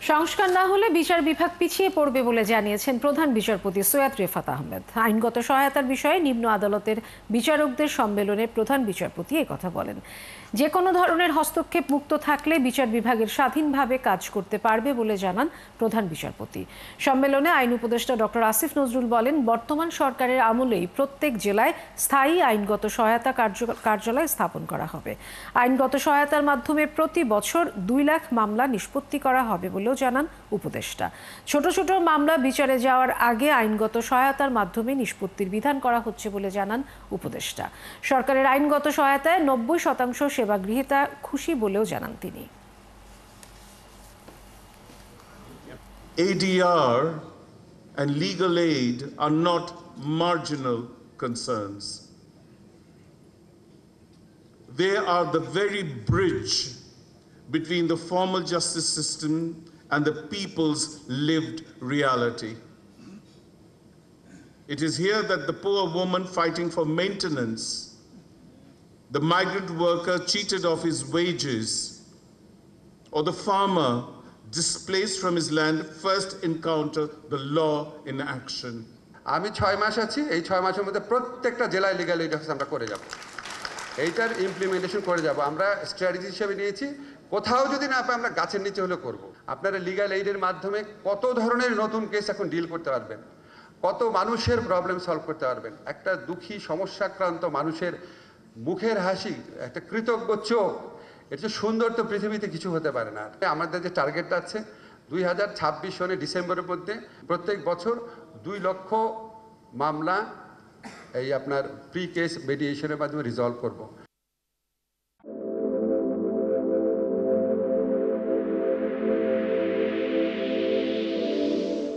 সংস্কার না হলে বিচার বিভাগ পিছিয়ে পড়বে বলে জানিয়েছেন প্রধান বিচারপতি সৈয়দ রেফাত আহমেদ। আইনগত সহায়তার বিষয়ে নিম্ন আদালতের বিচারকদের সম্মেলনে প্রধান বিচারপতি একথা বলেন। যে কোনো ধরনের হস্তক্ষেপ মুক্ত থাকলে বিচার বিভাগের স্বাধীনভাবে কাজ করতে পারবে বলে জানান প্রধান বিচারপতি। সম্মেলনে আইন উপদেষ্টা ডক্টর আসিফ নজরুল বলেন, বর্তমান সরকারের আমলেই প্রত্যেক জেলায় স্থায়ী আইনগত সহায়তা কার্যালয় স্থাপন করা হবে। আইনগত সহায়তার মাধ্যমে প্রতি বছর 2 লাখ মামলা নিষ্পত্তি করা হবে বলেও জানান উপদেষ্টা। ছোট ছোট মামলা বিচারে যাওয়ার আগে আইনগত সহায়তার মাধ্যমে নিষ্পত্তির বিধান করা হচ্ছে বলে জানান উপদেষ্টা। সরকারের আইনগত সহায়তায় 90% সেবাগৃহীতা খুশি বলেও জানান তিনি। ADR and legal aid are not marginal concerns. They are the very bridge between the formal justice system and the people's lived reality. It is here that the poor woman fighting for maintenance, the migrant worker cheated of his wages, or the farmer displaced from his land first encounter the law in action. আমি 6 মাস আছি, এই 6 মাসের মধ্যে প্রত্যেকটা জেলায় legal aid office আমরা করে যাব। এইটার ইমপ্লিমেন্টেশন করে যাব। আমরা স্ট্র্যাটেজি হিসেবে নিয়েছি, কোথাও যদি না পাই আমরা গাছের নিচে হলে করব। আপনারা লিগ্যাল এইডের মাধ্যমে কত ধরনের নতুন কেস এখন ডিল করতে পারবেন, কত মানুষের প্রবলেম সলভ করতে পারবেন। একটা দুঃখী সমস্যাক্রান্ত মানুষের মুখের হাসি, একটা কৃতজ্ঞ চোখ, এটা সুন্দর তো পৃথিবীতে কিছু হতে পারে না। আমাদের যে টার্গেটটা আছে 2026 সনে ডিসেম্বরের মধ্যে প্রত্যেক বছর 2 লক্ষ মামলা এই আপনার প্রি কেস মেডিয়েশনের মাধ্যমে রিজলভ করব।